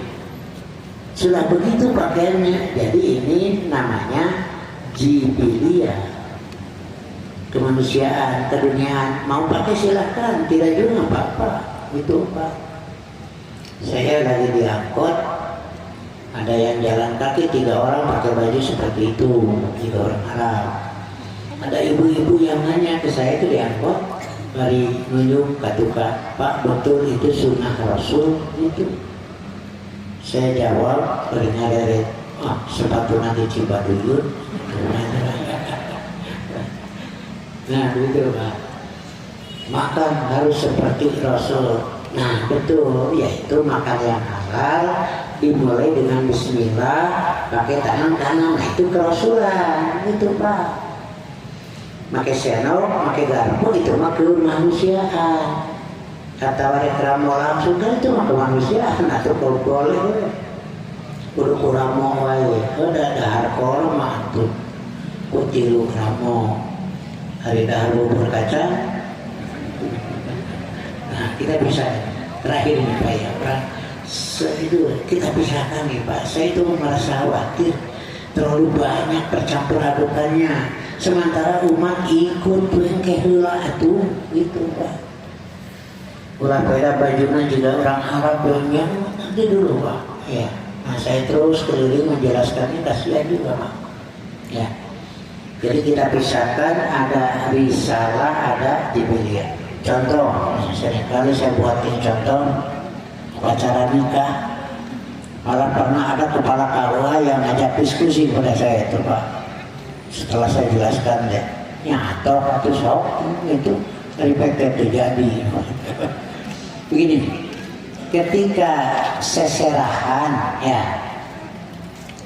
Sudah begitu pakaiannya. Jadi ini namanya jibiliyah, kemanusiaan, keduniaan. Mau pakai silahkan, tidak juga apa-apa. Itu Pak. Saya lagi diangkut, ada yang jalan kaki 3 orang pakai baju seperti itu, 3 orang Arab. Ada ibu-ibu yang nanya ke saya itu diangkut, dari nunjuk katuka, Pak betul itu sunnah Rasul itu. Saya jawab bernyaret, sepatu nanti Cibaduyut. Nah begitu Pak. Makan harus seperti Rasul. Nah betul, yaitu makan yang halal, dimulai dengan bismillah, pakai tangan kanan. Nah itu kerasulan, itu Pak. Pakai sendok, pakai garpu, itu mah kemanusiaan. Kata warga ramo langsung kan itu mah kemanusiaan, atau kalau boleh kudu kuramo wae, ada dahar kolom mantu kutilu ramo hari dahar bubur kacang. Nah kita bisa terakhir nih Pak ya Pak, itu kita pisahkan nih Pak. Saya itu merasa khawatir terlalu banyak percampur adukannya, sementara umat ikut bengkeh heula atuh gitu Pak. Ulah beda bajunya juga orang Arab yang nanti dulu Pak. Ya. Nah saya terus keliling menjelaskannya, kasihan juga Pak. Ya. Jadi kita pisahkan, ada risalah, ada jibiliyah. Contoh, seringkali saya buatin contoh acara nikah. Malah pernah ada kepala KUA yang ngajak diskusi pada saya itu Pak. Setelah saya jelaskan deh, nyatok atau sok itu repetitif terjadi. Begini, ketika seserahan ya,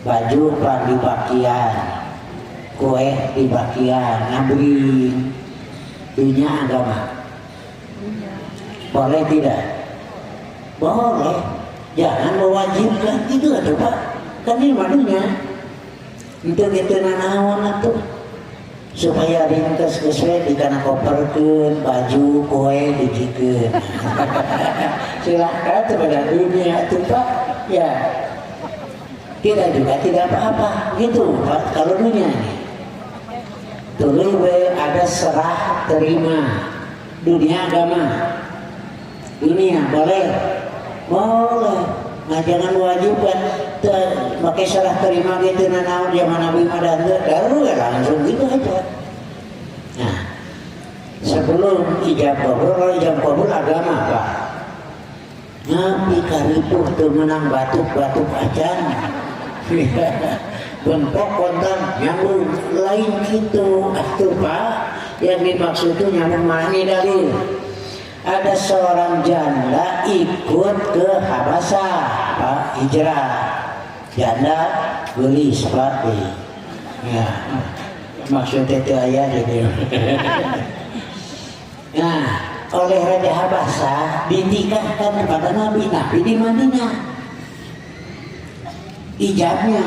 baju di bagian, kue di bagian, ngabri dunia agama, boleh tidak? Boleh, jangan mewajibkan itu atuh Pak. Kan ini madunya, itu kita nanaon atuh. Supaya ringkas sesuai di kana koperkeun baju kue dijikeun. Silakan kepada dunia itu Pak. Ya. tidak juga tidak apa-apa gitu Pak. Kalau dunia ini dulu ada serah terima dunia agama, dunia boleh nah jangan wajib kan pakai serah terima gitu nanaon zaman Nabi Madan daru ya langsung gitu aja. Nah sebelum ijab kabul, kalau ijab kabul agama Pak Nabi karipuh tuh menang batuk-batuk acan bentuk kontan nyambung lain gitu atuh Pak. Yang dimaksud itu nyambung mahani dalil. Ada seorang janda ikut ke Habasah Pak, hijrah. Janda gelis Pak ya, maksudnya itu ayah gitu. Nah oleh Raja Habasah dinikahkan kepada Nabi di Madinah. Ijabnya,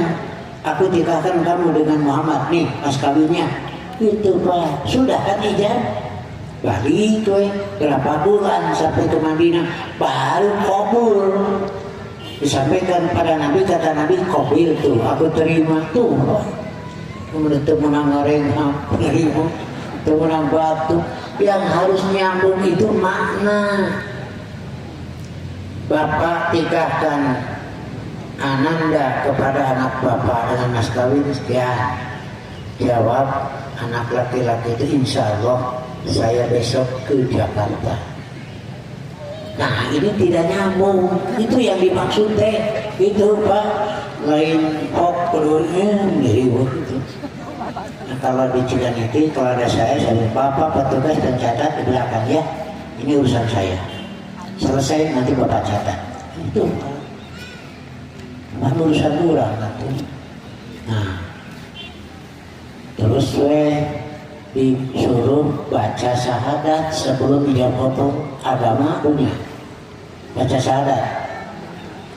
aku nikahkan kamu dengan Muhammad nih mas kawinnya itu Pak. Sudah kan ijab, balik berapa bulan sampai ke Madinah baru kabul, disampaikan pada Nabi, kata Nabi kabul tuh aku terima tuh Pak. Kemudian menang ngarengah terima, menang batu. Yang harus nyambung itu makna. Bapak nikahkan Ananda kepada anak bapak dengan mas kawin sekian. Jawab anak laki-laki itu, insya Allah saya besok ke Jakarta. Nah ini tidak nyambung, itu yang dimaksud itu Pak. Lain peluangnya diribut itu. Nah, kalau di Ciganjur kalau ada saya Bapak petugas dan catat di belakang ya, ini urusan saya. Selesai nanti Bapak catat. Itu Pak. Urusan orang nanti. Nah, terus disuruh baca syahadat sebelum dijawab agama punya. Baca syahadat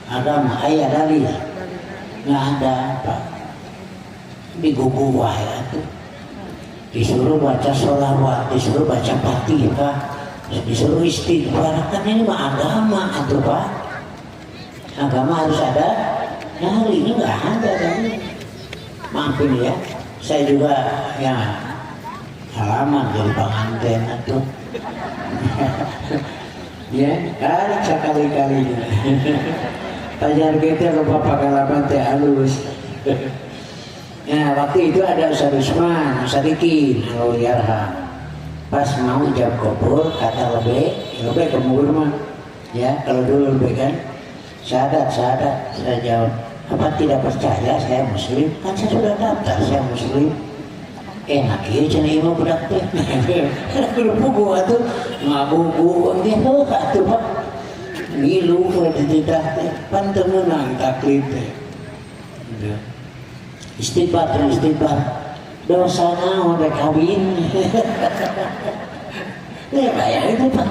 agama ayat dalil nggak ada Pak. Digugu ya tuh. Disuruh baca sholawat, disuruh baca Fatihah, disuruh istighfar. Kan ini mah agama atau Pak. Agama harus ada. Nah hari ini nggak ada kan. Maafin ya, saya juga ya halaman jadi pengantin tuh. Ya, sekali-kali. Tajar kita lupa pakai halaman teh halus. Nah waktu itu ada Ustaz Usman, Ustaz Ikin, pas mau ijab kabul kata lebih kemur mah, ya kalau dulu lebih kan, syahadat, saya jawab, apa tidak percaya saya Muslim? Kan saya sudah daftar saya Muslim. Enak ya cina imam budak teh, kudu pugu atuh, ngabubu dia tuh atuh Pak, ngilu tidak teh, pantun menang taklid teh. Istighfar, dosanya udah kawin. Ya bayar itu Pak.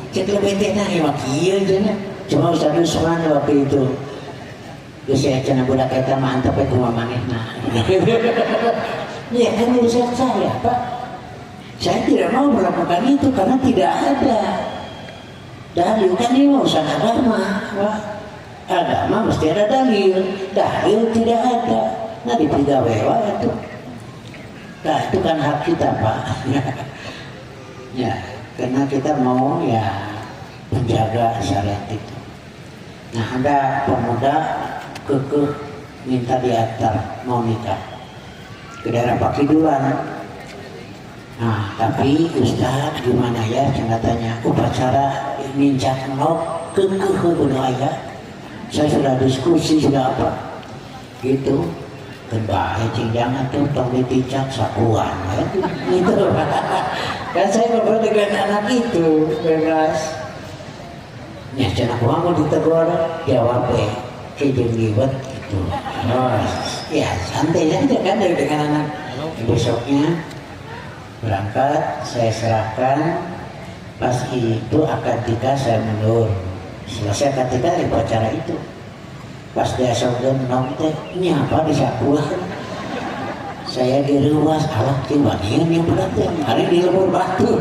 Cek lebih tenang ya wakil aja. Cuma Ustaz Usman waktu itu, saya cina budak kita mantap ya kuma manehna. Ya kan urusan saya Pak. Saya tidak mau melakukan itu karena tidak ada dalil, kan ini urusan agama Pak. Agama mesti ada dalil tidak ada. Nah di pegawai itu. Nah itu kan hak kita Pak. Ya karena kita mau ya menjaga syariat itu. Nah ada pemuda kekeh minta diantar mau nikah ke daerah Pakidulan. Nah tapi Ustaz gimana ya katanya upacara nincak nok kekeh kudu aya. Saya sudah diskusi sudah apa gitu kembali jangan tuh tong diticak sakuan gitu kan saya ngobrol dengan anak itu bebas ya cina aku mau ditegur jawab kejeng liwet gitu ya santai aja kan dengan anak. Besoknya berangkat saya serahkan, pas itu akad-nikah saya mundur. Selesai ketika di acara itu pas dia saudan nong teh ini apa disakuan saya diruas alat kibanian yang berat teh hari di lemur batu.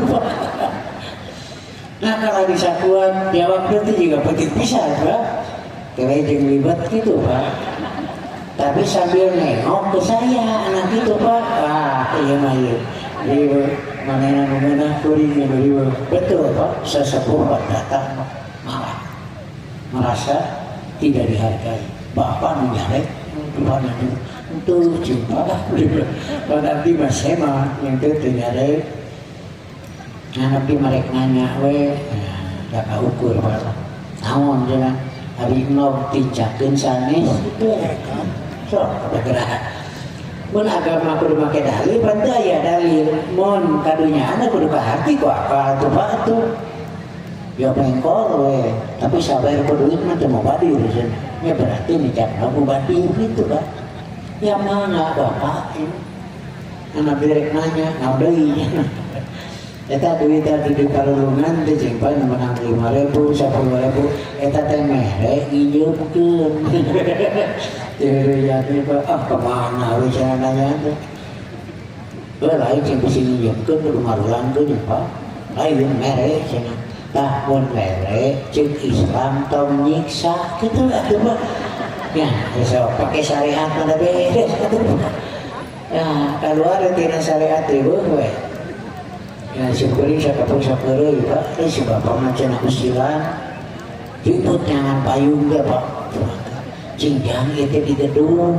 Nah kalau disakuan jawab itu juga penting bisa Pak. kira jeung libet gitu Pak. Tapi sambil nengok ke saya anak itu Pak. Iya mah ieu. Ieu manehna nu meunah kuring ieu. Betul Pak, sesepuh Pak datang malah merasa tidak dihargai. Bapak nu nyarek Tuhan itu cinta nanti mas Hema yang itu nyarek nanti mereka nanya gak ukur namun jangan hari nok tincakin sanes itu so bergerak mun agama kudu make dalil pantai ya dalil mun kadunya anak kudu kahati kok apa tuh Pak tuh ya pengkol tapi sabar ku duit mah teu mau badi urusan ya berarti nicak aku badi gitu Pak ya mana Bapak ini anak direk nanya ngaudai eta duit tadi di parulungan teh jeung pae menang 5.000 10.000 eta teh mere ngijeukeun teu ya teh Pak kemana we cara nanya teh lain jeung bisi ngijeukeun kudu marulangkeun Pak lain mere cenah tahun lele cek Islam tong nyiksa gitu atuh Pak ya so pakai syariat mana beres atuh ya keluar tina syariat ribuh we ya syukuri sakapung-sakeureuy Pak si Bapak mah cenah usilan ribut nyangan payung ge Pak cingjang ieu di gedung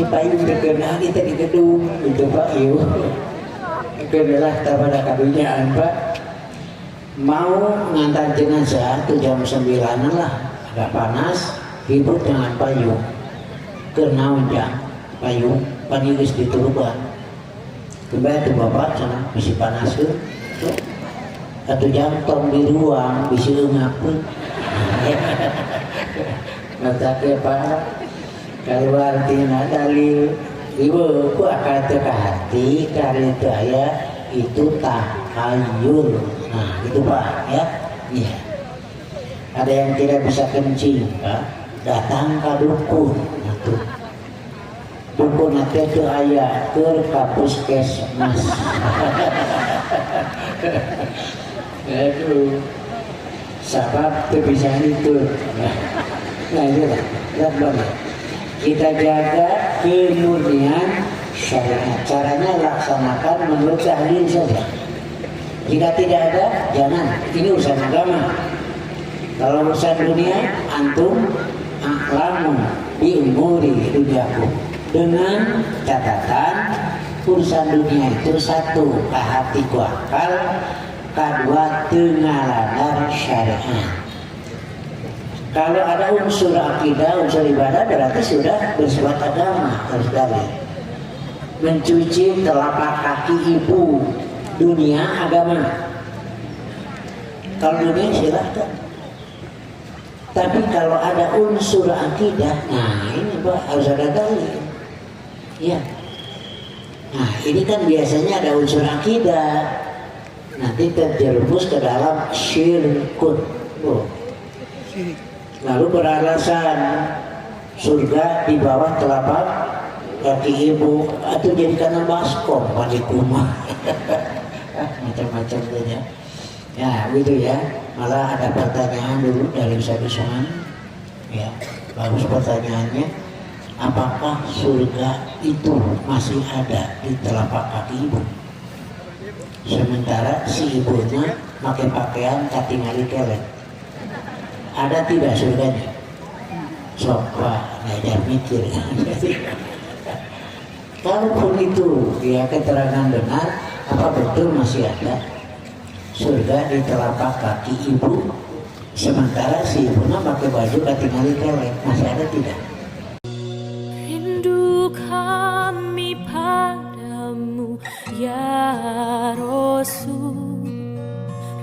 payung dekeunah ieu di gedung itu Pak ieu keunlah tabada kadunyaan Pak mau ngantar jenazah tuh jam 9 lah agak panas ribut dengan payung kenaun jam payung panigis dituruban kembali tuh Bapak sana bisa panas tuh satu jam tong di ruang bisa ngapun ngatake Pak keluar tina dalil ibu ku akan teka hati kali itu aya itu tahayul. Nah itu Pak ya. Iya. Ada yang tidak bisa kencing Pak, datang ke dukun. Nah, tuh. Dukun nanti ke ayah ke puskesmas. Aduh. Sabab itu bisa itu. Nah itu lah. Lihat banget. Kita jaga kemurnian syariat. Caranya laksanakan menurut tahlil saja. Jika tidak ada, jangan. Ini urusan agama. Kalau urusan dunia, antum a'lamu bi umuri dunyakum. Dengan catatan urusan dunia itu satu, kahati ku akal, kedua tengaladar syariat. Kalau ada unsur akidah, unsur ibadah berarti sudah bersifat agama, harus dalil. Mencuci telapak kaki ibu, dunia agama. Kalau dunia silahkan. Tapi kalau ada unsur akidah, nah ini Pak harus ada dalil. Ya. Nah ini kan biasanya ada unsur akidah, nanti terjerumus ke dalam syirkun. Lalu beralasan surga di bawah telapak kaki ibu atau jadi karena baskom pada kumah macam-macam saja ya gitu ya. Malah ada pertanyaan dulu dari Ustaz Usman ya, bagus pertanyaannya, apakah surga itu masih ada di telapak kaki ibu sementara si ibunya pakai pakaian katingali kelek? Ada tidak surganya? Coba ngajar mikir. Kalaupun itu dia keterangan benar, apa betul masih ada surga di telapak kaki ibu sementara si ibunya pakai baju katingali kelek? Masih ada tidak? Rindu kami padamu ya Rasul,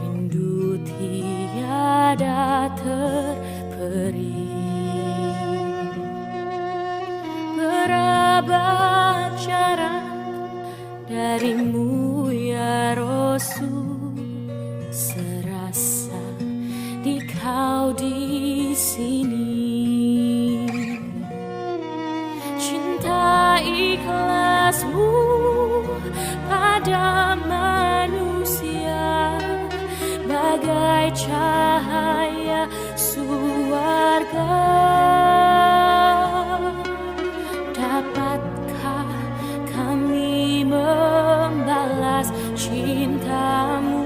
rindu tiada terperi. Berabad jarak darimu ya Rasul, serasa di kau di sini. Cinta ikhlasmu pada manusia bagai cahaya suara dapatkah kami membalas cintamu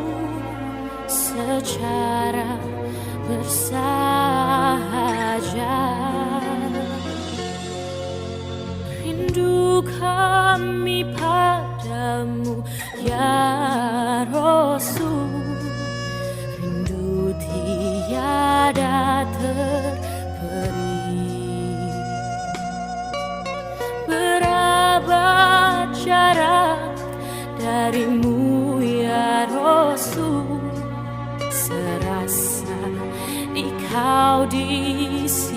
secara bersahaja? Rindu kami padamu ya Rasul, rindu tiada terperi. Berabad jarak darimu ya Rasul, serasa di kau di sini.